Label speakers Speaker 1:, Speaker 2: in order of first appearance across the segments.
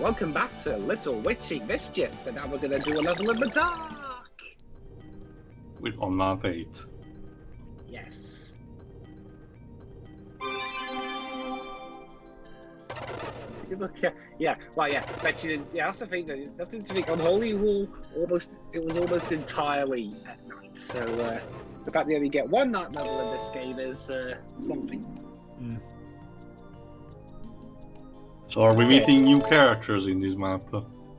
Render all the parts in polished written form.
Speaker 1: welcome back to Little Witchy Mischiefs, and now we're gonna do a level in the dark!
Speaker 2: On map 8.
Speaker 1: Yes. You look at, mentioning, that's the thing, that seems to be Unholy War, it was almost entirely at night, so, the fact that you only get one night level in this game is, something.
Speaker 3: Mm.
Speaker 2: So are we meeting new characters in this map?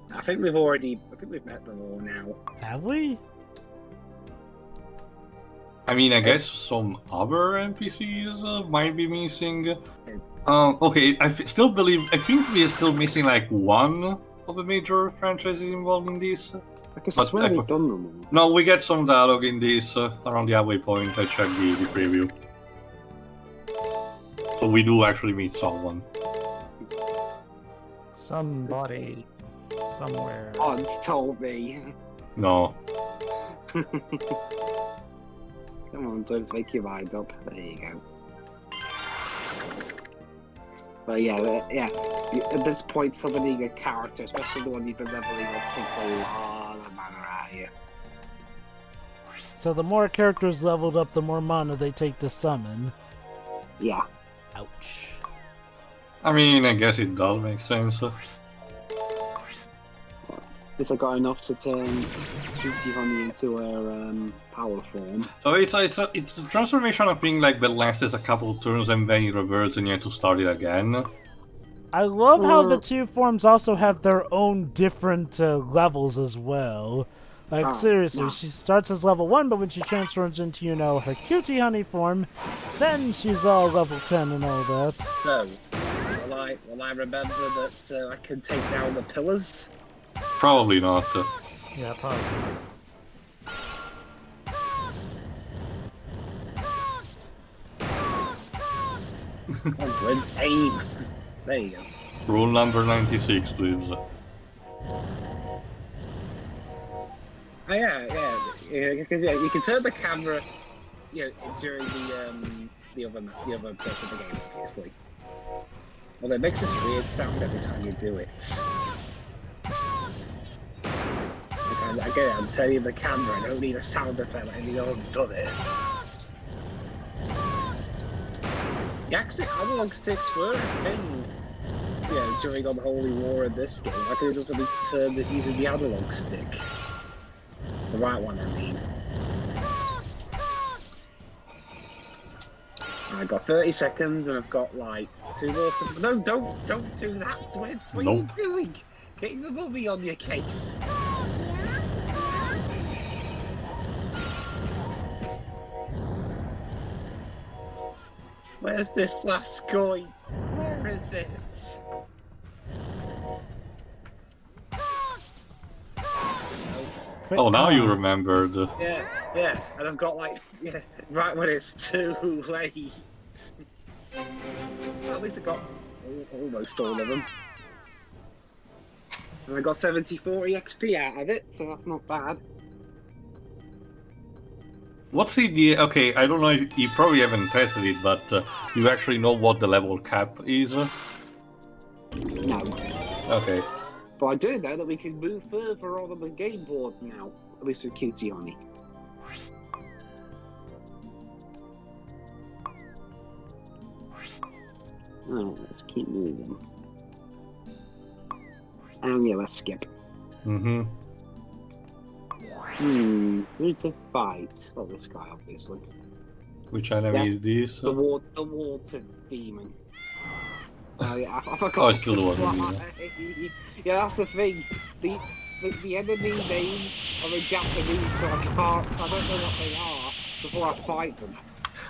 Speaker 1: I think we've met them all now.
Speaker 3: Have we?
Speaker 2: I mean, I guess some other NPCs might be missing. Okay, I still believe, I think we are still missing like one of the major franchises involved in this.
Speaker 1: I can swear we've done them all.
Speaker 2: No, we get some dialogue in this around the halfway point. I checked the preview. So we do actually meet someone.
Speaker 3: Somebody, somewhere.
Speaker 1: Odds told me.
Speaker 2: No.
Speaker 1: Come on, let's make your mind up. There you go. But yeah. At this point, summoning a character, especially the one you've been leveling up, takes a lot of mana out of you.
Speaker 3: So the more characters leveled up, the more mana they take to summon.
Speaker 1: Yeah.
Speaker 3: Ouch.
Speaker 2: I mean, I guess it does make sense.
Speaker 1: This I got enough to turn Cutie Honey into her power form.
Speaker 2: So it's a transformation of being like that lasts a couple of turns and then it reverts and you have to start it again.
Speaker 3: I love how the two forms also have their own different levels as well. Like, seriously, she starts as level 1, but when she transforms into, her Cutie Honey form, then she's all level 10 and all that.
Speaker 1: So, will I remember that I can take down the pillars?
Speaker 2: Probably not.
Speaker 3: Yeah, probably.
Speaker 1: Dwibs, aim! There you go.
Speaker 2: Rule number 96, Dwibs.
Speaker 1: Oh yeah. You can turn the camera, during the other parts of the game, obviously. Well, it makes this weird sound every time you do it. Again, I'm telling the camera, I don't need a sound effect, I need I've done it. Yeah, actually, analog sticks were a thing, during Unholy War in this game. I could have just turned it using the analog stick. The right one, I mean. I got 30 seconds and I've got like 2 more to... No, don't do that, Dwibs. What are you doing? Getting the mummy on your case. Where's this last coin? Where is it?
Speaker 2: Oh, now you remembered.
Speaker 1: Yeah, and I've got like, right when it's too late. Well, at least I got almost all of them. And I got 70-40 XP out of it, so that's not bad.
Speaker 2: What's the idea? Okay, I don't know if you probably haven't tested it, but you actually know what the level cap is?
Speaker 1: No.
Speaker 2: Okay.
Speaker 1: But I do know that we can move further on the game board now, at least with Cutie Honey. Alright, let's keep moving. And yeah, let's skip.
Speaker 2: Mm-hmm.
Speaker 1: We need to fight. Well, this guy, obviously.
Speaker 2: Which enemy is this?
Speaker 1: The water demon. I forgot.
Speaker 2: Oh, it's still the one.
Speaker 1: Yeah, that's the thing. The enemy names are in Japanese, so I don't know what they are before I fight them.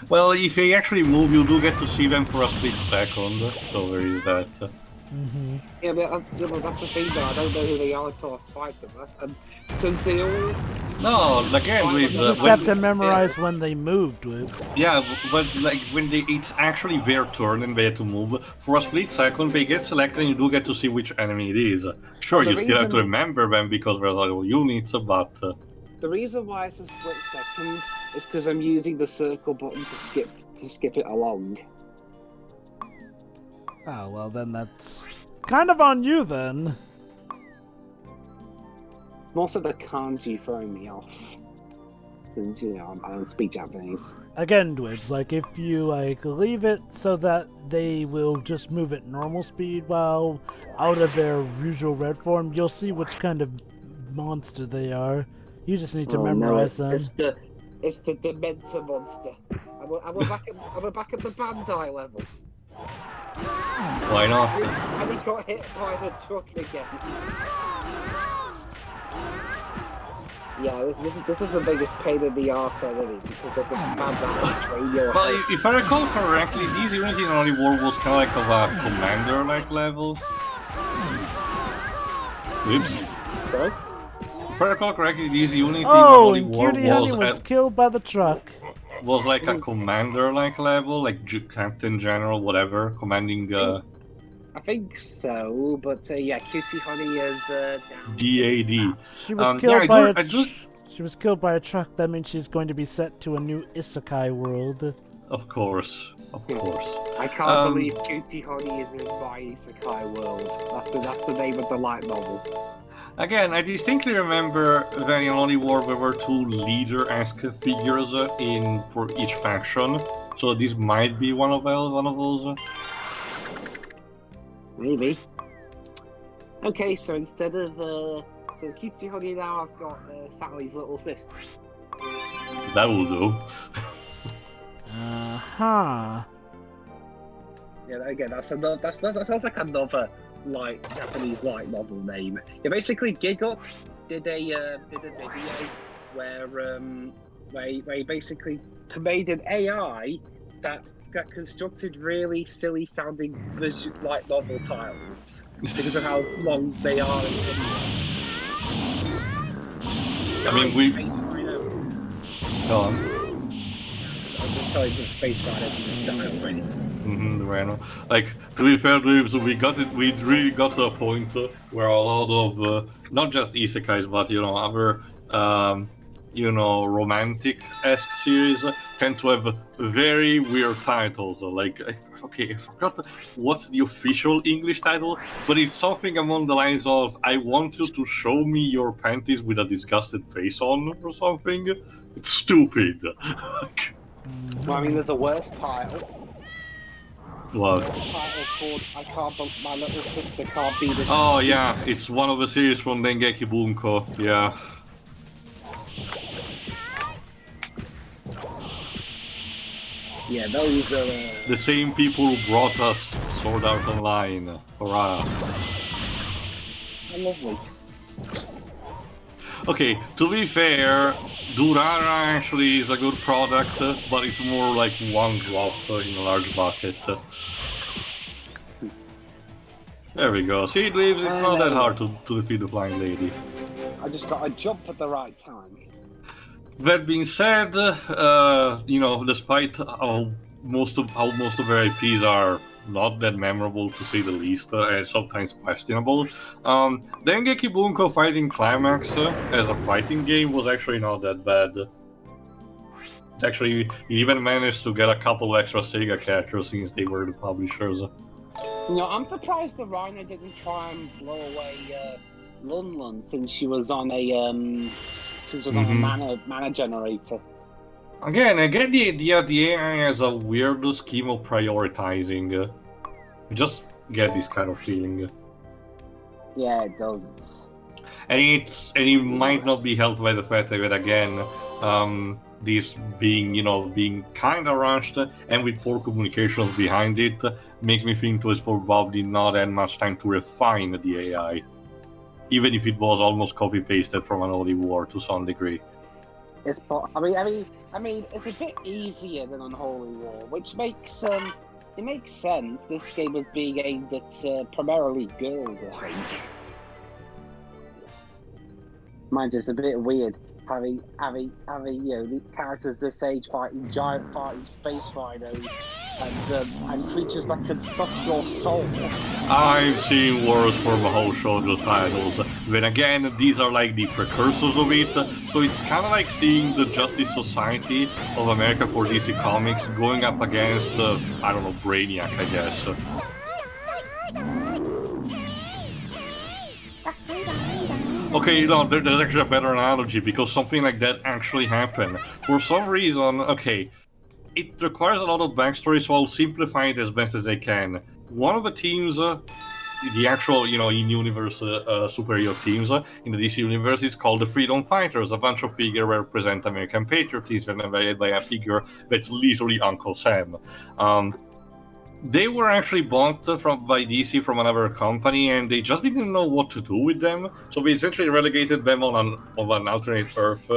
Speaker 2: Well, if they actually move, you do get to see them for a split second, so there is that.
Speaker 3: Mm-hmm.
Speaker 1: Yeah, but that's the thing though, I don't know who they are until I fight them. Since they all...
Speaker 2: No, again, with...
Speaker 3: You just have to memorize when they moved, with.
Speaker 2: Yeah, but like when it's actually their turn and they have to move, for a split second they get selected and you do get to see which enemy it is. Sure, you still have to remember them because there's other units, but...
Speaker 1: The reason why it's a split second is because I'm using the circle button to skip it along.
Speaker 3: Oh, well then that's kind of on you then.
Speaker 1: most of the kanji throwing me off. Since, you know, I don't speak Japanese.
Speaker 3: Again, Dwibs, like, if you, like, leave it so that they will just move at normal speed while out of their usual red form, you'll see which kind of monster they are. You just need to memorize them.
Speaker 1: It's the Dementor monster. And we're back at the Bandai level.
Speaker 2: Why not?
Speaker 1: And he got hit by the truck again. Yeah, this is the biggest pain in the arse I live in, because I just stand back and train your
Speaker 2: Well,
Speaker 1: head.
Speaker 2: if I recall correctly, this unit in Only War was kind of like of a commander-like level. Oops.
Speaker 1: Sorry?
Speaker 2: If I recall correctly, this unit in
Speaker 3: Oh,
Speaker 2: Only
Speaker 3: and
Speaker 2: War
Speaker 3: Cutie Honey was killed by the truck.
Speaker 2: was like a commander-like level, like captain, general, whatever, commanding
Speaker 3: Mm.
Speaker 1: I think so, but yeah, Cutie Honey is down.
Speaker 2: DAD.
Speaker 3: She was killed by she was killed by a truck. That means she's going to be set to a new isekai world.
Speaker 2: Of course.
Speaker 1: I can't believe Cutie Honey is in my isekai world. That's the name of the light novel.
Speaker 2: Again, I distinctly remember that in Only War there were two leader-esque figures for each faction, so this might be one of those.
Speaker 1: Maybe. Okay, so instead of for Cutie Honey now, I've got Sally's little sister.
Speaker 2: That will do.
Speaker 1: Yeah, again, that sounds like another Japanese light novel name. Yeah, basically, Giggle did a video where he basically made an AI that constructed really silly sounding light novel titles because of how long they are.
Speaker 2: I mean, we. Go on.
Speaker 1: I was just telling the Space Rider to just die already.
Speaker 2: The Rhino. Like, to be fair, Dwibs, we really got to a point where a lot of not just isekais, but other romantic-esque series tend to have very weird titles. Like, okay, I forgot what's the official English title, but it's something along the lines of "I want you to show me your panties with a disgusted face on" or something. It's stupid.
Speaker 1: Well, I mean, there's a worse title.
Speaker 2: What?
Speaker 1: A title called My Little Sister Can't Be This.
Speaker 2: Oh yeah, it's one of the series from Dengeki Bunko. Yeah.
Speaker 1: Yeah, those are
Speaker 2: the same people who brought us Sword Art Online. Hurrah!
Speaker 1: Lovely.
Speaker 2: Okay, to be fair, Durara actually is a good product, but it's more like one drop in a large bucket. There we go. See, Dwibs, it's not that hard to defeat the Flying Lady.
Speaker 1: I just got to jump at the right time.
Speaker 2: That being said, despite how most of their IPs are not that memorable to say the least, and sometimes questionable, Dengeki Bunko Fighting Climax as a fighting game was actually not that bad. Actually, it even managed to get a couple extra Sega characters since they were the publishers.
Speaker 1: I'm surprised the Rhino didn't try and blow away Lun Lun since she was on a mana generator.
Speaker 2: Again, I get the idea the AI has a weird scheme of prioritizing. Just get this kind of feeling.
Speaker 1: Yeah, it does.
Speaker 2: And it might not be helped by the fact that again, this being kind of rushed and with poor communications behind it makes me think it was probably not that much time to refine the AI, even if it was almost copy pasted from an Holy War to some degree.
Speaker 1: I mean, it's a bit easier than Unholy War, which makes it makes sense. This game was being aimed at primarily girls, I think. Mine's just a bit weird having the characters this age fighting space rhinos and creatures that can suck your soul.
Speaker 2: I've seen worse for Mahou Shoujo titles. Then again, these are like the precursors of it, so it's kind of like seeing the Justice Society of America for DC Comics going up against, Brainiac, I guess. Okay, no, there's actually a better analogy because something like that actually happened. For some reason, okay, it requires a lot of backstory, so I'll simplify it as best as I can. One of the teams, the actual, in-universe superhero teams in the DC universe is called the Freedom Fighters. A bunch of figures represent American patriotism and led by a figure that's literally Uncle Sam. They were actually bought by DC from another company, and they just didn't know what to do with them. So they essentially relegated them on an alternate Earth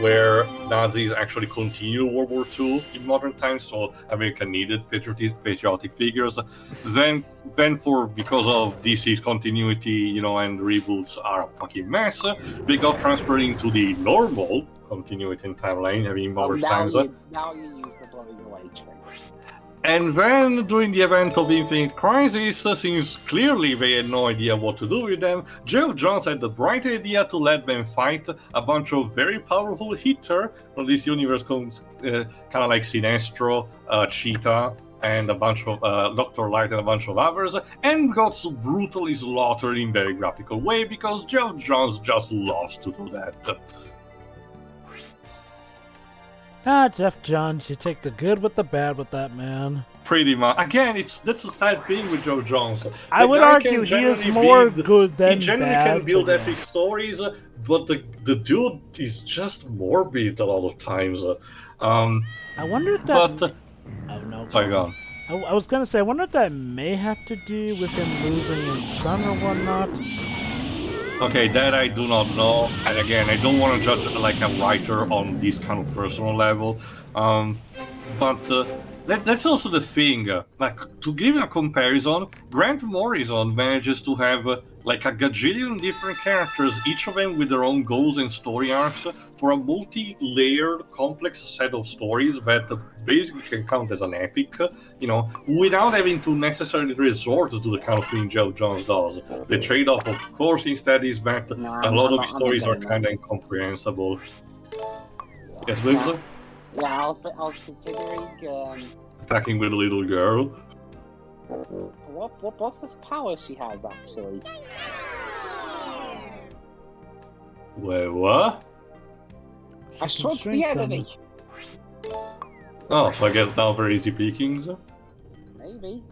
Speaker 2: where Nazis actually continued World War II in modern times. So America needed patriotic figures. Then, because of DC's continuity, and reboots are a fucking mess, they got transferred into the normal continuity and timeline, having modern times.
Speaker 1: Now you use the blowing away trick.
Speaker 2: And then, during the event of Infinite Crisis, since clearly they had no idea what to do with them, Geoff Johns had the bright idea to let them fight a bunch of very powerful hitters from this universe, kind of like Sinestro, Cheetah, and a bunch of Dr. Light and a bunch of others, and got so brutally slaughtered in a very graphical way because Geoff Johns just loves to do that.
Speaker 3: Geoff Johns, you take the good with the bad with that, man.
Speaker 2: Pretty much. Again, that's a sad thing with Geoff Johns.
Speaker 3: I would argue he is more good than bad.
Speaker 2: He generally can build epic stories, but the dude is just morbid a lot of times.
Speaker 3: I wonder if that...
Speaker 2: But,
Speaker 3: oh, no.
Speaker 2: Sorry, go on.
Speaker 3: I was gonna say, I wonder if that may have to do with him losing his son or whatnot.
Speaker 2: Okay, that I do not know. And again, I don't want to judge like a writer on this kind of personal level. But that's also the thing. Like, to give a comparison, Grant Morrison manages to have like a gajillion different characters, each of them with their own goals and story arcs, for a multi-layered, complex set of stories that basically can count as an epic, without having to necessarily resort to the kind of thing Geoff Johns does. The trade-off, of course, instead is that a lot of the stories are kind of incomprehensible. Yes, Dwibs?
Speaker 1: Yeah, I was considering...
Speaker 2: Attacking with a little girl.
Speaker 1: What's this power she has, actually?
Speaker 2: Wait, what?
Speaker 1: I shrunk the enemy!
Speaker 2: Oh, so I guess now very easy pickings?
Speaker 1: Maybe.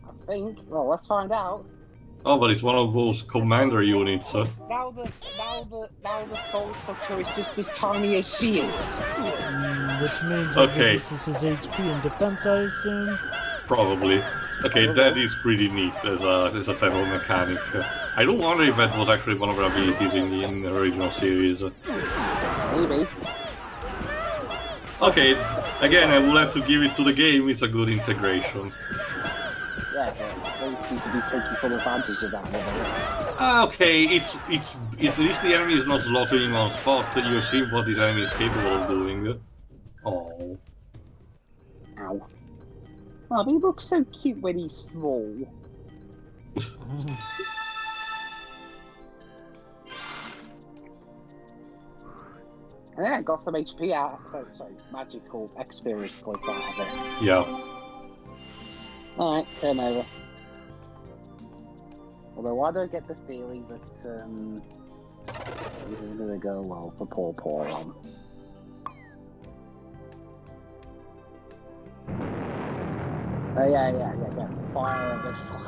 Speaker 1: I think. Well, let's find out.
Speaker 2: Oh, but it's one of those commander units.
Speaker 1: Now the Soul Sucker is just as tiny as she is.
Speaker 3: Which means
Speaker 2: okay.
Speaker 3: This is HP and defense, I assume?
Speaker 2: Probably. Okay, that is pretty neat as a type of mechanic. I don't wonder if that was actually one of her abilities in the original series.
Speaker 1: Maybe.
Speaker 2: Okay, again, I will have to give it to the game. It's a good integration.
Speaker 1: Yeah, but they seem to be taking full advantage of that.
Speaker 2: Okay, it's at least the enemy is not slaughtering on spot. You've seen what this enemy is capable of doing. Oh.
Speaker 1: Ow. Oh, he looks so cute when he's small. And then I got some HP out. Sorry, magical experience points out of it.
Speaker 2: Yeah.
Speaker 1: Alright, turn over. Although I don't get the feeling that we're gonna go well for poor on. Oh yeah. Fire a missile.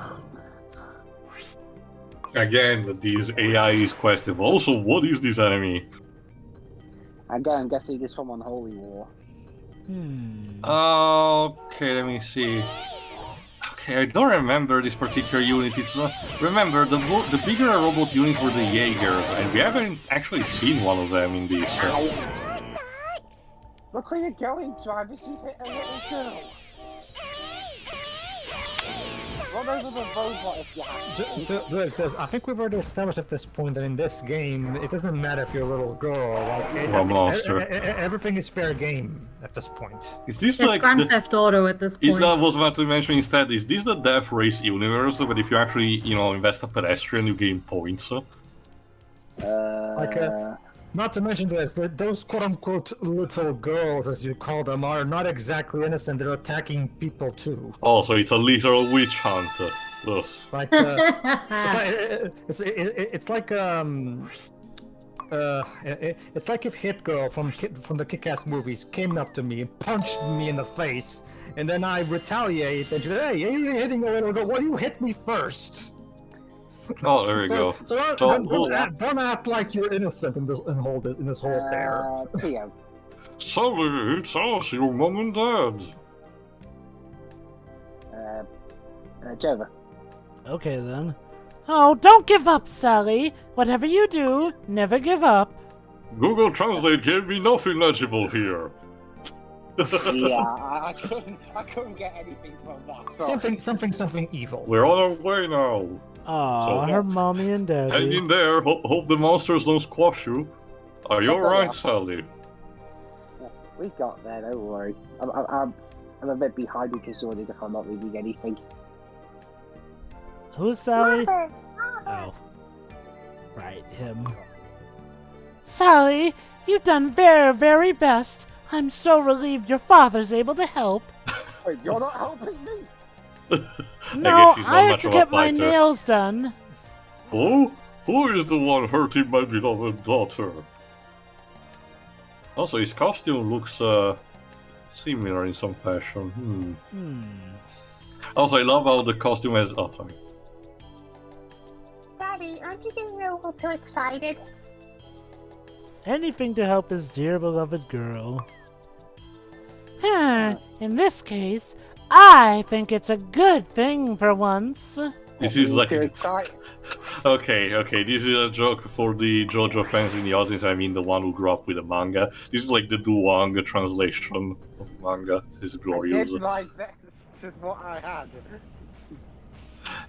Speaker 2: Again, this AI is questionable. Also, what is this enemy?
Speaker 1: Again, I'm guessing it's from Unholy War.
Speaker 2: Okay, let me see. Okay, I don't remember this particular unit. It's not. Remember, the bigger robot units were the Jaegers, and we haven't actually seen one of them in this.
Speaker 1: Look where you're going, driver. She hit a little girl. Run over the robot if you have to.
Speaker 4: I think we've already established at this point that in this game, it doesn't matter if you're a little girl. Everything is fair game at this point.
Speaker 2: Is this
Speaker 5: it's Grand Theft Auto at this point.
Speaker 2: I was about to mention instead, is this the Death Race universe? But if you actually, invest a pedestrian, you gain points.
Speaker 4: Not to mention this, those quote-unquote little girls, as you call them, are not exactly innocent. They're attacking people too.
Speaker 2: Oh, so it's a literal witch hunt. Ugh.
Speaker 4: Like, it's like if Hit Girl from the Kick-Ass movies came up to me and punched me in the face, and then I retaliate and she said, "Hey, you're hitting the little girl. Well, you hit me first."
Speaker 2: Oh, there you go.
Speaker 4: So don't act like you're innocent in this whole affair.
Speaker 1: Theo.
Speaker 2: Sally, tell us your mom and dad.
Speaker 1: Jova.
Speaker 3: Okay then. Oh, don't give up, Sally. Whatever you do, never give up.
Speaker 2: Google Translate gave me nothing legible here.
Speaker 1: Yeah, I couldn't get anything from that. Sorry.
Speaker 4: Something evil.
Speaker 2: We're on our way now.
Speaker 3: Aw,
Speaker 2: So-
Speaker 3: her mommy and
Speaker 2: Hang
Speaker 3: daddy.
Speaker 2: in there. Hope the monsters don't squash you. Are you alright, Sally?
Speaker 1: We got there, don't worry. I'm a bit behind because you're if I'm not reading anything.
Speaker 3: Who's Sally? Oh. Right, him. Sally, you've done very, very best. I'm so relieved your father's able to help.
Speaker 1: Wait, you're not helping me?
Speaker 3: No,
Speaker 2: she's not
Speaker 3: I have
Speaker 2: much
Speaker 3: to
Speaker 2: of a
Speaker 3: get my
Speaker 2: fighter.
Speaker 3: nails done.
Speaker 2: Oh? Who is the one hurting my beloved daughter? Also, his costume looks similar in some fashion. Also, I love how the costume has. Oh, sorry.
Speaker 6: Daddy, aren't you getting a little too excited?
Speaker 3: Anything to help his dear beloved girl. In this case, I think it's a good thing for once.
Speaker 2: This is like
Speaker 1: too excited.
Speaker 2: okay. This is a joke for the JoJo fans in the audience. I mean, the one who grew up with the manga. This is like the Duang translation of manga. This is
Speaker 1: I
Speaker 2: glorious.
Speaker 1: did my best with what I had.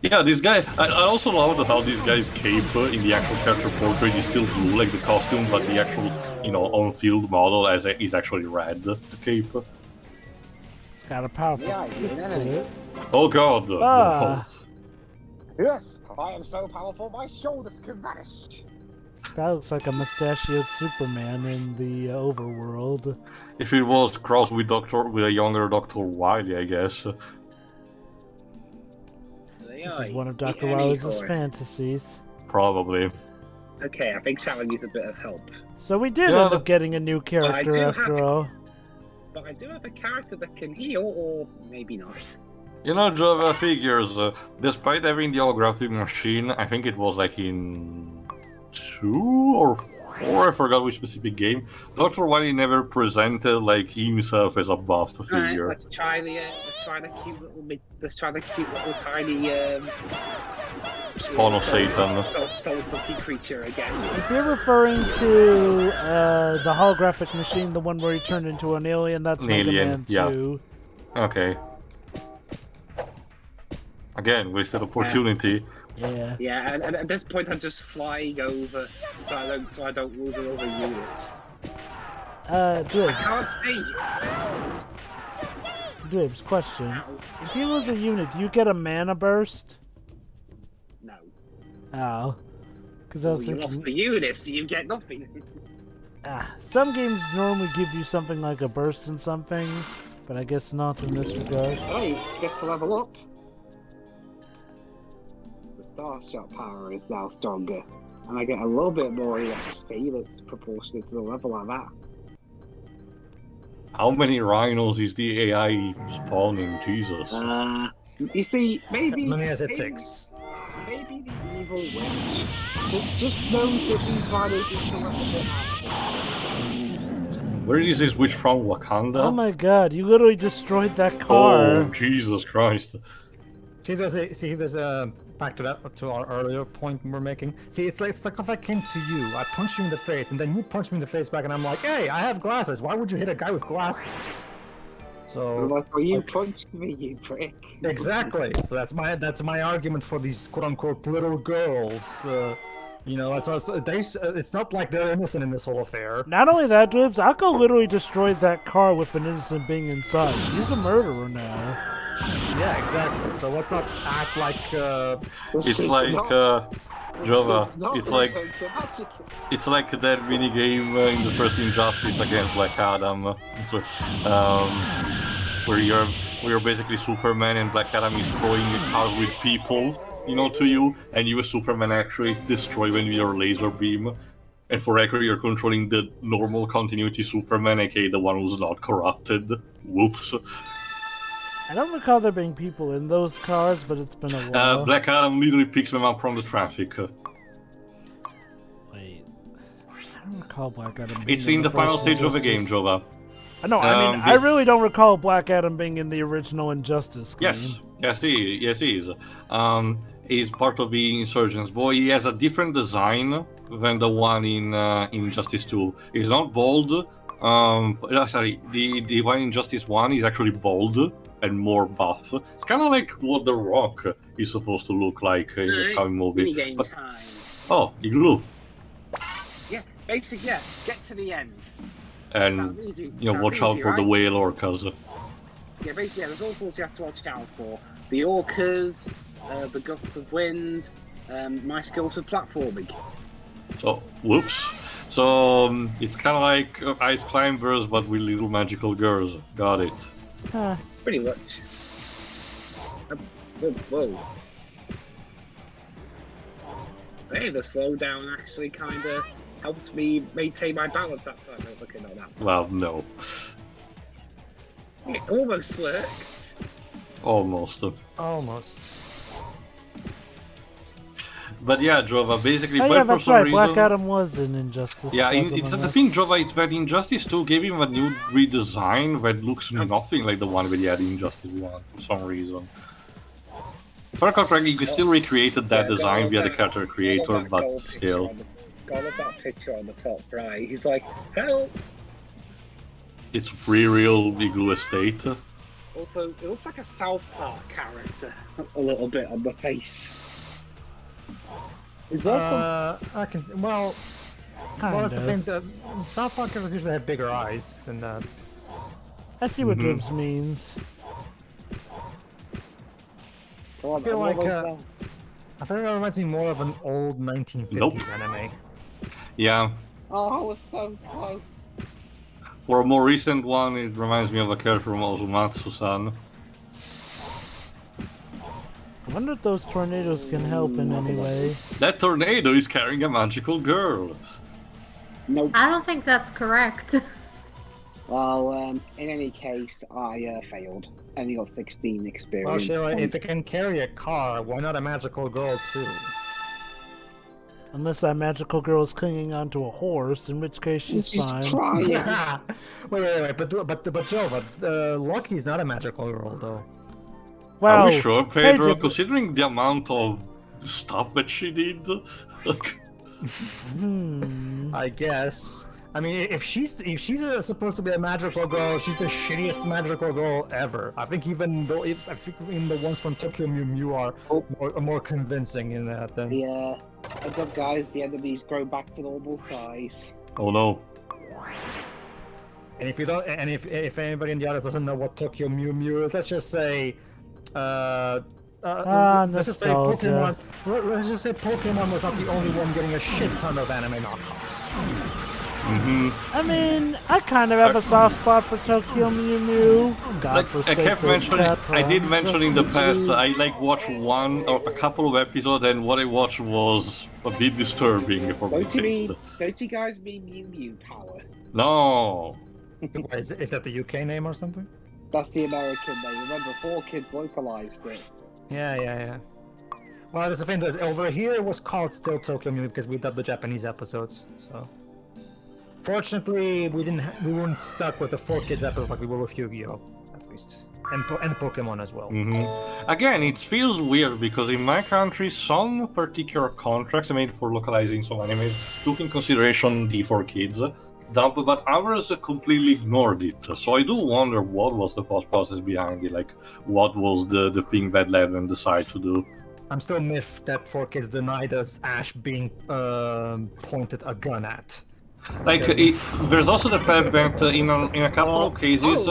Speaker 2: Yeah, this guy. I also love how this guy's cape in the actual character portrait is still blue, like the costume, but the actual, on-field model is actually red. The cape.
Speaker 3: It's got a powerful
Speaker 1: Yeah,
Speaker 3: kick to
Speaker 1: yeah.
Speaker 3: it.
Speaker 2: Oh God.
Speaker 3: Ah.
Speaker 1: Yes, I am so powerful my shoulders can vanish.
Speaker 3: This guy looks like a mustachioed Superman in the overworld.
Speaker 2: If it was crossed with a younger Dr. Wily, I guess.
Speaker 3: This is one of Dr. Wiles' fantasies.
Speaker 2: Probably.
Speaker 1: Okay, I think Sally needs a bit of help.
Speaker 3: So we did
Speaker 2: Yeah,
Speaker 3: end up getting a new character
Speaker 1: do
Speaker 3: after
Speaker 1: have-
Speaker 3: all.
Speaker 1: But I do have a character that can heal, or maybe not.
Speaker 2: Java figures, despite having the holographic machine, I think it was like in 2 or 4, I forgot which specific game, Dr. Wily never presented like himself as a buffed
Speaker 1: Alright,
Speaker 2: figure.
Speaker 1: let's try the cute little tiny
Speaker 2: Spawn of Satan.
Speaker 1: soul sucking creature again.
Speaker 3: If you're referring to the holographic machine, the one where he turned into an alien, that's
Speaker 2: An
Speaker 3: Mega
Speaker 2: alien,
Speaker 3: Man
Speaker 2: yeah.
Speaker 3: 2.
Speaker 2: Okay. Again, wasted opportunity.
Speaker 3: Yeah.
Speaker 1: Yeah, and at this point I'm just flying over, so I don't lose another unit. I
Speaker 3: Dwibs.
Speaker 1: can't see.
Speaker 3: Dwibs, question. If you lose a unit, do you get a mana burst?
Speaker 1: No.
Speaker 3: Oh. Because I was
Speaker 1: You lost
Speaker 3: thinking...
Speaker 1: the units, so you get nothing.
Speaker 3: Some games normally give you something like a burst in something, but I guess not in this regard.
Speaker 1: Hey, just to level up. The Starshot power is now stronger, and I get a little bit more XP that's proportionate to the level I'm at.
Speaker 2: How many rhinos is the AI spawning? Jesus.
Speaker 1: You see, maybe
Speaker 4: As many as it
Speaker 1: maybe-
Speaker 4: takes.
Speaker 1: Maybe the evil witch just knows that these rhinos need to level up.
Speaker 2: Where is this witch from? Wakanda?
Speaker 3: Oh my god, you literally destroyed that car.
Speaker 2: Oh, Jesus Christ.
Speaker 4: There's a back to our earlier point we're making. See, it's like if I came to you, I punched you in the face, and then you punched me in the face back, and I'm like, hey, I have glasses. Why would you hit a guy with glasses? So
Speaker 1: Like, well, you punched me, you prick.
Speaker 4: exactly. So that's my argument for these quote unquote little girls. It's not like they're innocent in this whole affair.
Speaker 3: Not only that, Dwibs, Akko literally destroyed that car with an innocent being inside. She's a murderer now.
Speaker 4: Yeah, exactly. So let's not act like.
Speaker 2: It's like, Jova, it's like that minigame in the first Injustice against Black Adam, where where you're basically Superman and Black Adam is throwing a car with people, to you, and you as Superman actually destroy them with your laser beam. And for record, you're controlling the normal continuity Superman, aka the one who's not corrupted. Whoops.
Speaker 3: I don't recall there being people in those cars, but it's been a while.
Speaker 2: Black Adam literally picks them up from the traffic.
Speaker 3: Wait. I don't recall Black Adam being
Speaker 2: It's in the final stage of the game, Jova.
Speaker 3: No, I mean, I really don't recall Black Adam being in the original Injustice game.
Speaker 2: Yes, he is. He's part of the Insurgents, but he has a different design than the one in Injustice 2. He's not bald. The one in Injustice 1 is actually bald and more buff. It's kind of like what The Rock is supposed to look like in the coming movie.
Speaker 1: Minigame time.
Speaker 2: Oh, Igloo.
Speaker 1: Yeah, basically, yeah. Get to the end.
Speaker 2: And
Speaker 1: Easy.
Speaker 2: watch out for the whale orcas.
Speaker 1: Yeah, basically, yeah, there's all sorts you have to watch out for. The orcas, the gusts of wind, my skills with platforming.
Speaker 2: So, whoops. So, it's kind of like Ice Climbers, but with little magical girls. Got it.
Speaker 3: Huh.
Speaker 1: Pretty much. Whoa. Hey, the slowdown actually kind of helped me maintain my balance that time. Looking at that.
Speaker 2: Well, no.
Speaker 1: It almost worked.
Speaker 2: Almost.
Speaker 4: Almost.
Speaker 2: But yeah, Jova, basically,
Speaker 3: Oh
Speaker 2: but
Speaker 3: yeah,
Speaker 2: for
Speaker 3: that's
Speaker 2: some
Speaker 3: right.
Speaker 2: reason...
Speaker 3: Black Adam was in Injustice.
Speaker 2: Yeah,
Speaker 3: Gods
Speaker 2: it's
Speaker 3: Among
Speaker 2: the
Speaker 3: Us.
Speaker 2: thing, Jova, is that Injustice 2 gave him a new redesign that looks nothing like the one that he had in Injustice 1 for some reason. If I recall correctly, you still recreated that design via the character creator, but still.
Speaker 1: God of that picture on the top right. He's like, help!
Speaker 2: It's real Igloo Estate.
Speaker 1: Also, it looks like a South Park character a little bit on the face. Is there some?
Speaker 4: I can. Well, that's the thing. South Park characters usually have bigger eyes than that.
Speaker 3: I see what Dwibs means.
Speaker 4: I feel like that reminds me more of an old 1950s anime.
Speaker 2: Yeah.
Speaker 1: Oh, I was so close.
Speaker 2: For a more recent one, it reminds me of a character from Ozumatsu-san.
Speaker 3: I wonder if those tornadoes can help in any way.
Speaker 2: That tornado is carrying a magical girl.
Speaker 1: Nope.
Speaker 5: I don't think that's correct.
Speaker 1: Well, in any case, I failed. Only got 16 experience.
Speaker 4: Well, Sheila,
Speaker 1: points.
Speaker 4: if it can carry a car, why not a magical girl too?
Speaker 3: Unless that magical girl is clinging onto a horse, in which case she's fine.
Speaker 1: Crying.
Speaker 4: wait, but Jova, Lucky's not a magical girl though.
Speaker 3: Wow.
Speaker 2: Are we sure, Pedro?
Speaker 3: Hey,
Speaker 2: Considering the amount of stuff that she did?
Speaker 4: I guess. I mean, if she's supposed to be a magical girl, she's the shittiest magical girl ever. I think even though I think in the ones from Tokyo Mew Mew are more convincing in that than.
Speaker 1: Yeah. Heads up, guys. The enemies grow back to normal size.
Speaker 2: Oh no.
Speaker 4: And if you don't, and if anybody in the audience doesn't know what Tokyo Mew Mew is, let's just say, let's just say
Speaker 3: nostalgia.
Speaker 4: Let's just say Pokemon was not the only one getting a shit ton of anime knockoffs.
Speaker 3: I mean, I kind of have a soft spot for Tokyo Mew Mew.
Speaker 2: I did mention in the past, I watched one or a couple of episodes, and what I watched was a bit disturbing for my taste.
Speaker 1: Don't you guys mean Mew Mew Power?
Speaker 2: No.
Speaker 4: Is that the UK name or something?
Speaker 1: That's the American name. Remember, 4Kids localized it.
Speaker 4: Yeah. Well, there's the thing is, over here it was called still Tokyo Mew because we dubbed the Japanese episodes. So, fortunately, we weren't stuck with the 4Kids episodes like we were with Yu-Gi-Oh, at least, and Pokemon as well.
Speaker 2: Again, it feels weird because in my country, some particular contracts made for localizing some animes took in consideration the 4Kids. But ours completely ignored it. So I do wonder what was the thought process behind it. Like, what was the thing that led them decide to do?
Speaker 4: I'm still miffed that 4Kids denied us Ash being pointed a gun at.
Speaker 2: There's also the fact that in a couple of cases,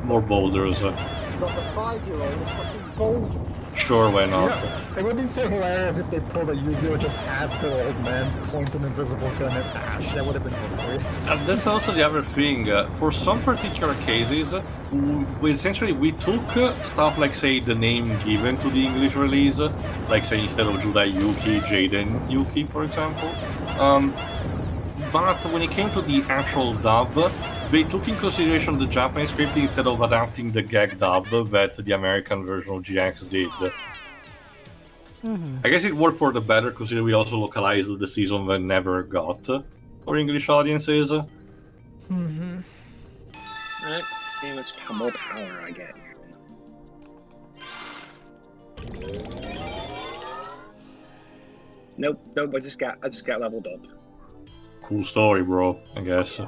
Speaker 2: more boulders.
Speaker 1: Got the 5-year-old fucking bolts.
Speaker 2: Sure, why not?
Speaker 4: Yeah, it would be so hilarious if they pulled a Yu-Gi-Oh! Just have the old man point an invisible gun at Ash. That would have been hilarious.
Speaker 2: And that's also the other thing. For some particular cases, we took stuff like, say, the name given to the English release, like, say, instead of Judai Yuki, Jaden Yuki, for example. But when it came to the actual dub, they took in consideration the Japanese script instead of adapting the gag dub that the American version of GX did. I guess it worked for the better, considering we also localized the season that never got for English audiences.
Speaker 1: Alright, see how much more power I get. Nope, I just got leveled up.
Speaker 2: Cool story, bro, I guess.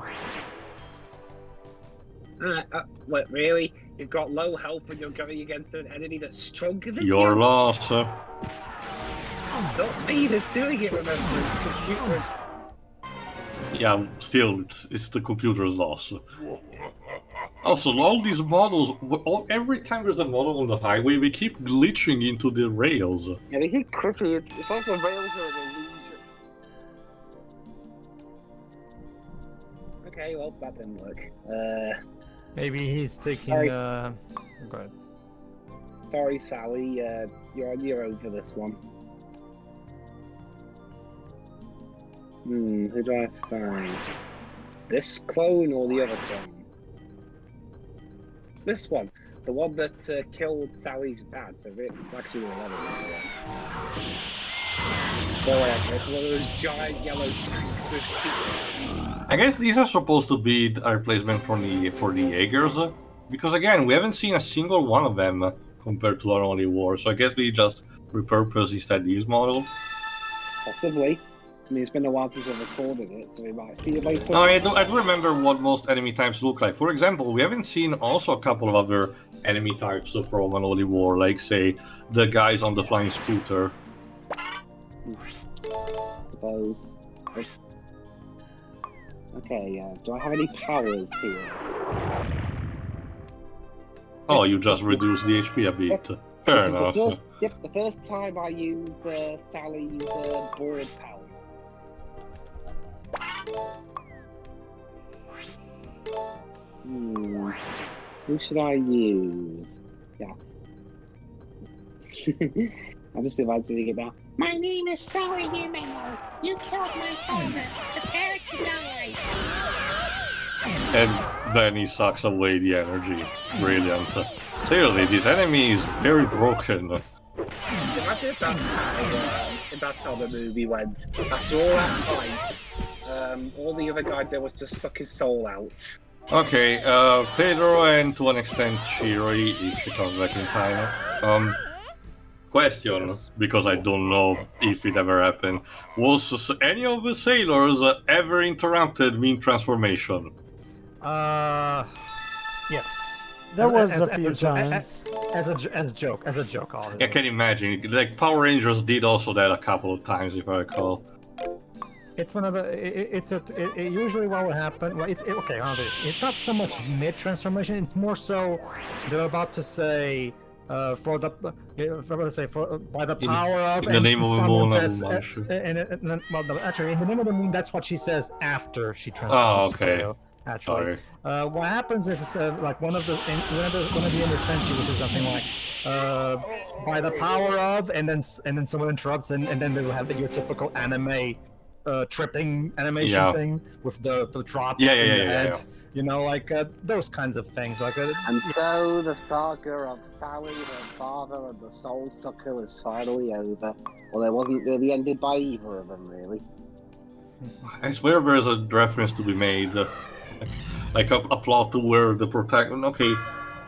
Speaker 1: What, really? You've got low health when you're going against an enemy that's stronger than
Speaker 2: Your
Speaker 1: you?
Speaker 2: loss.
Speaker 1: It's not me that's doing it, remember, it's the computer.
Speaker 2: Yeah, still, it's the computer's loss. Also, all these models, every time there's a model on the highway, we keep glitching into the rails.
Speaker 1: Yeah, they keep clipping it. It's like the rails are an illusion. Okay, well, that didn't work.
Speaker 4: Maybe he's taking.
Speaker 1: Sorry.
Speaker 4: Go ahead.
Speaker 1: Sorry, Sally. You're over this one. Who do I find? This clone or the other clone? This one. The one that killed Sally's dad, so it's actually the other one. So it's one of those giant yellow tanks with feet.
Speaker 2: I guess these are supposed to be a replacement for the Jaegers, because again, we haven't seen a single one of them compared to our only war, so I guess we just repurpose instead these models.
Speaker 1: Possibly. I mean, it's been a while since I've recorded it, so we might see it later.
Speaker 2: No, I do remember what most enemy types look like. For example, we haven't seen also a couple of other enemy types from an Holy War, like, say, the guys on the flying scooter.
Speaker 1: Suppose. Okay, do I have any powers here?
Speaker 2: Oh, you just reduced the HP a bit. Fair
Speaker 1: This is
Speaker 2: enough.
Speaker 1: the first time I use Sally's board powers. Who should I use? Yeah. I'm just imagining it now.
Speaker 6: My name is Sally Humano. You killed my father. Prepare to die.
Speaker 2: And then he sucks away the energy. Brilliant. Seriously, this enemy is very broken.
Speaker 1: Imagine if that's how the movie went. After all that fight, all the other guy did was just suck his soul out.
Speaker 2: Okay, Pedro and to an extent Shiri, if she comes back in time. Question, because I don't know if it ever happened. Was any of the sailors ever interrupted mid-transformation?
Speaker 4: Yes.
Speaker 3: There was a few times.
Speaker 4: As a joke, obviously.
Speaker 2: I can imagine. Like, Power Rangers did also that a couple of times, if I recall.
Speaker 4: It's one of the. Usually what will happen. Well, okay. How this? It's not so much mid transformation. It's more so they're about to say, by the power of.
Speaker 2: In the name of the moon,
Speaker 4: says, actually, in the name of the moon, that's what she says after she transforms.
Speaker 2: Oh, okay.
Speaker 4: Actually, what happens is like one of the Ender Senshi, which is something like by the power of, and then someone interrupts, and then they will have your typical anime tripping animation thing with the drop in the head. You know, like those kinds of things. Like,
Speaker 1: so the saga of Sally, her father, and the Soul Sucker is finally over. Well, it wasn't really ended by either of them, really.
Speaker 2: I swear there's a reference to be made. Like a plot where the protagonist,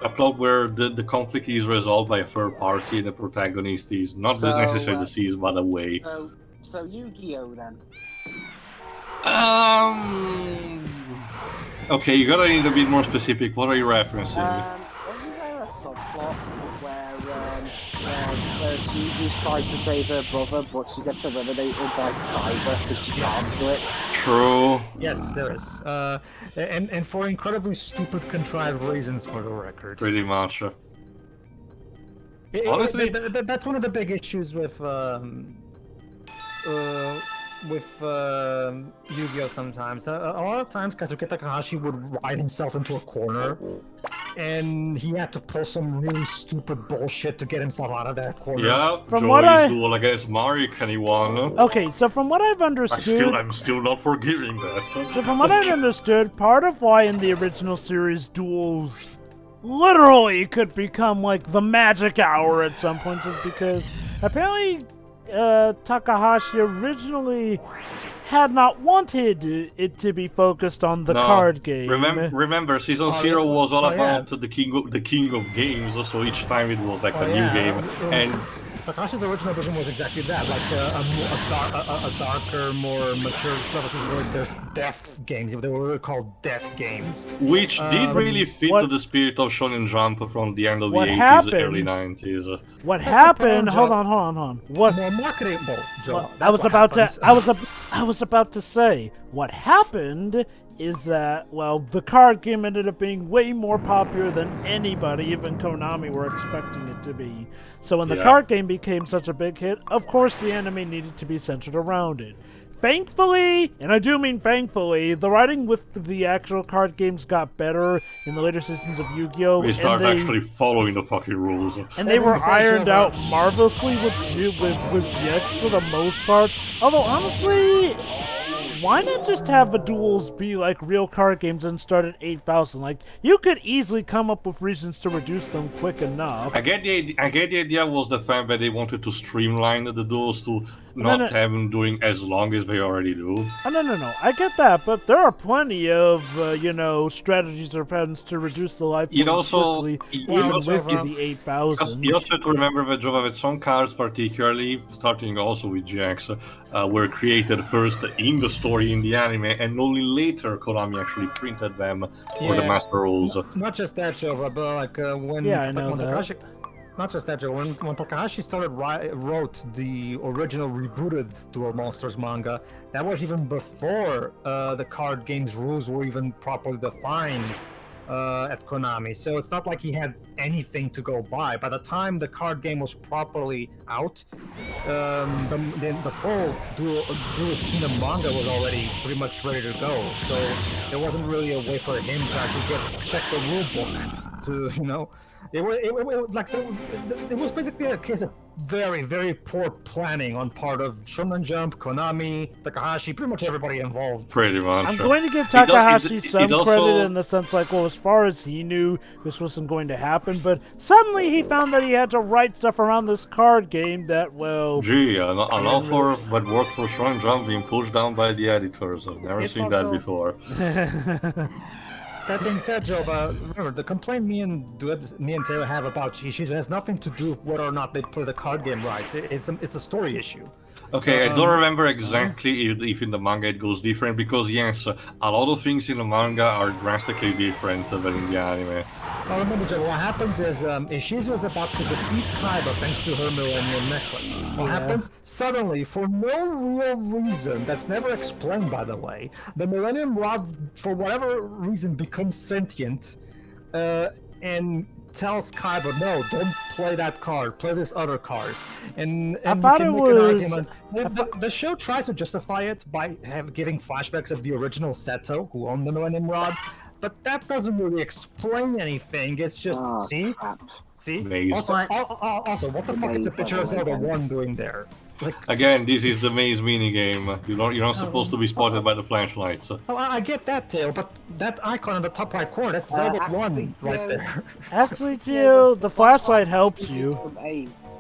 Speaker 2: a plot where the conflict is resolved by a third party and the protagonist is not necessarily deceased but away.
Speaker 1: So Yu-Gi-Oh then.
Speaker 2: Okay, you gotta need a bit more specific. What are you referencing?
Speaker 1: Wasn't there a subplot where Suzu's trying to save her brother, but she gets eliminated by Fiber, so she can't do it?
Speaker 2: True.
Speaker 4: Yes, there is. And for incredibly stupid, contrived reasons, for the record.
Speaker 2: Pretty much. Honestly,
Speaker 4: that's one of the big issues with Yu-Gi-Oh! Sometimes. A lot of times, Kazuki Takahashi would ride himself into a corner, and he had to pull some really stupid bullshit to get himself out of that corner.
Speaker 2: yeah,
Speaker 3: From what
Speaker 2: Joey's
Speaker 3: I-
Speaker 2: duel against Marek, and he won.
Speaker 3: Okay, so from what I've understood,
Speaker 2: I'm still not forgiving that.
Speaker 3: so from what I've understood, part of why in the original series duels literally could become like the magic hour at some point is because apparently Takahashi originally had not wanted it to be focused on the card game.
Speaker 2: Remember, Season 0 was all about the king of games, so each time it was like a new game. And
Speaker 4: Takashi's original vision was exactly that, like a darker, more mature premise where there's death games. They were really called death games.
Speaker 2: which did really fit to the spirit of Shonen Jump from the end of the
Speaker 3: What
Speaker 2: 80s,
Speaker 3: happened-
Speaker 2: early 90s.
Speaker 3: What
Speaker 4: That's the
Speaker 3: happened?
Speaker 4: problem,
Speaker 3: Hold on. What
Speaker 4: More marketable, Joe.
Speaker 3: Well,
Speaker 4: That's what happens.
Speaker 3: I was about to say what happened is that the card game ended up being way more popular than anybody, even Konami, were expecting it to be. So when the card game became such a big hit, of course the anime needed to be centered around it. Thankfully, and I do mean thankfully, the writing with the actual card games got better in the later seasons of Yu-Gi-Oh!
Speaker 2: We started actually following the fucking rules.
Speaker 3: And they were ironed out marvelously with GX for the most part. Although, honestly, why not just have the duels be like real card games and start at 8,000? Like, you could easily come up with reasons to reduce them quick enough.
Speaker 2: I get the idea was the fact that they wanted to streamline the duels to not have them doing as long as they already do.
Speaker 3: No. I get that, but there are plenty of, strategies or patterns to reduce the life points quickly, even with the 8,000.
Speaker 2: You also have to remember that, Jova, that some cards, particularly, starting also with GX, were created first in the story in the anime, and only later Konami actually printed them for the master rules.
Speaker 4: Not just that, Jova, but like when Takahashi. Not just that, Joe. When Takahashi wrote the original rebooted Duel Monsters manga, that was even before the card game's rules were even properly defined at Konami. So it's not like he had anything to go by. By the time the card game was properly out, the full Duelist Kingdom manga was already pretty much ready to go. So there wasn't really a way for him to actually check the rule book to, It was basically a case of very, very poor planning on part of Shonen Jump, Konami, Takahashi, pretty much everybody involved.
Speaker 2: Pretty much.
Speaker 3: I'm going to give Takahashi some credit in the sense as far as he knew, this wasn't going to happen, but suddenly he found that he had to write stuff around this card game that,
Speaker 2: Gee, an offer that worked for Shonen Jump being pushed down by the editors. I've never seen that before.
Speaker 4: That being said, Jova, remember, the complaint me and Taylor have about Chi-Chi has nothing to do with whether or not they play the card game right. It's a story issue.
Speaker 2: Okay, I don't remember exactly if in the manga it goes different, because yes, a lot of things in the manga are drastically different than in the anime.
Speaker 4: Well, remember, Joe, what happens is Ishizu was about to defeat Kaiba thanks to her Millennium Necklace. What happens? Suddenly, for no real reason, that's never explained, by the way, the Millennium Rod, for whatever reason, becomes sentient, and tells Kaiba, no, don't play that card, play this other card. And
Speaker 3: I thought it was...
Speaker 4: The show tries to justify it by giving flashbacks of the original Seto, who owned the Millennium Rod, but that doesn't really explain anything. It's just, see? Also, what the fuck is a picture of Zelda 1 doing there?
Speaker 2: Again, this is the maze minigame. You're not supposed to be spotted by the flashlights.
Speaker 4: Oh, I get that, Tail, but that icon in the top right corner, that's Zelda 1 right there.
Speaker 3: Actually, Teo, the flashlight helps you.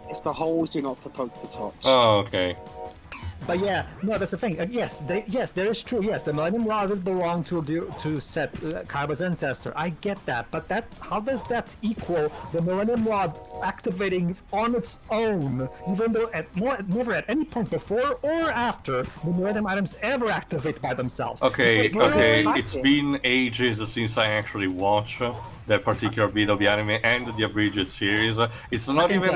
Speaker 1: It's the holes you're not supposed to touch.
Speaker 2: Oh, okay.
Speaker 4: But yeah, no, that's the thing. Yes, that is true. Yes, the Millennium Rod belong to Kaiba's ancestor. I get that, but how does that equal the Millennium Rod activating on its own, even though never at any point before or after the Millennium items ever activate by themselves?
Speaker 2: Okay. It's been ages since I actually watched that particular bit of the anime and the Abridged series. It's not even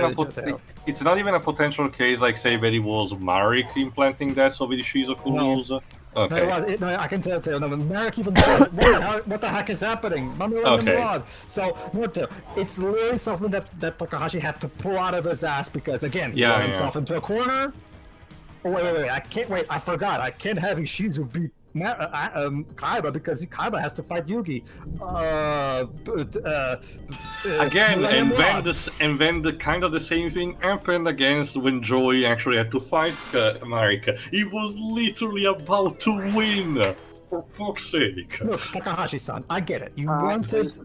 Speaker 2: a potential case like say that it was Marek implanting that so with Shizuku rules. Okay.
Speaker 4: No, I can tell. No, Merrick even says, what the heck is happening?
Speaker 2: Okay.
Speaker 4: Rod. So, it's literally something that Takahashi had to pull out of his ass because, again, he got himself into a corner. Oh, wait, I can't, I forgot. I can't have Ishizu beat Kaiba because Kaiba has to fight Yugi.
Speaker 2: Again, and then the kind of the same thing happened against when Joey actually had to fight Marika. He was literally about to win. For fuck's sake.
Speaker 4: Look, Takahashi-san, I get it. You wanted.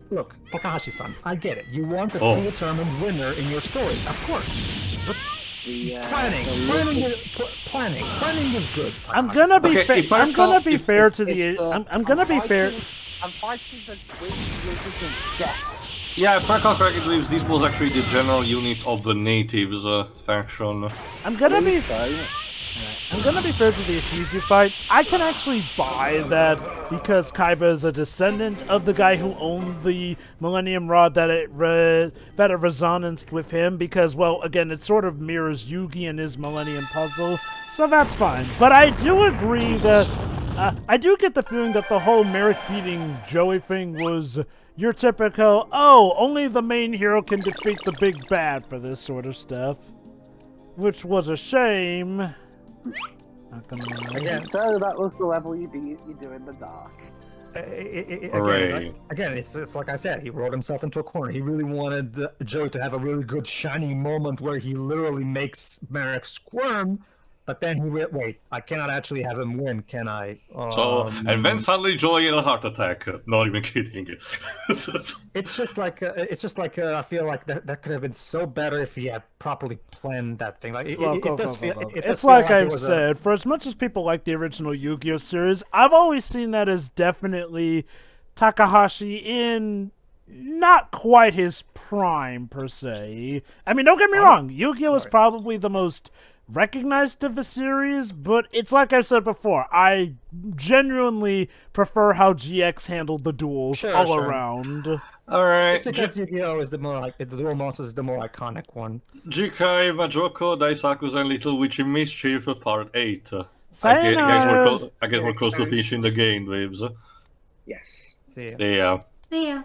Speaker 4: Look, Takahashi-san, I get it. You want a predetermined winner in your story, of course. But planning is good.
Speaker 3: I'm gonna be fair. I'm gonna be fair to the. I'm gonna be fair.
Speaker 1: I'm fighting the death.
Speaker 2: Yeah, if I recall correctly, this was actually the general unit of the natives faction.
Speaker 3: I'm gonna be fair to the Ishizu fight. I can actually buy that because Kaiba is a descendant of the guy who owned the Millennium Rod, that it resonanced with him because, well, again, it sort of mirrors Yugi and his Millennium Puzzle, so that's fine. But I do agree that I do get the feeling that the whole Merrick beating Joey thing was your typical, only the main hero can defeat the big bad for this sort of stuff, which was a shame. Not gonna lie.
Speaker 1: Again, so that was the level you do in the dark.
Speaker 4: Again, it's like I said, he wrote himself into a corner. He really wanted Joey to have a really good shining moment where he literally makes Merrick squirm, but then he wait, I cannot actually have him win, can I?
Speaker 2: And then suddenly Joey had a heart attack. Not even kidding.
Speaker 4: It's just like I feel like that could have been so better if he had properly planned that thing. Like
Speaker 3: it's like I've said, for as much as people like the original Yu-Gi-Oh series, I've always seen that as definitely Takahashi in not quite his prime per se. I mean, don't get me wrong, Yu-Gi-Oh is probably the most recognized of the series, but it's like I said before, I genuinely prefer how GX handled the duels around.
Speaker 2: Alright.
Speaker 4: It's because Yu-Gi-Oh is the Duel Monsters is the more iconic one.
Speaker 2: Jikai, Majokko, Daisakusen, Little Witch in Mischief, Part 8. I guess we're close to finishing the game, Dwibs.
Speaker 1: Yes.
Speaker 4: See ya.
Speaker 2: Yeah.
Speaker 5: See ya.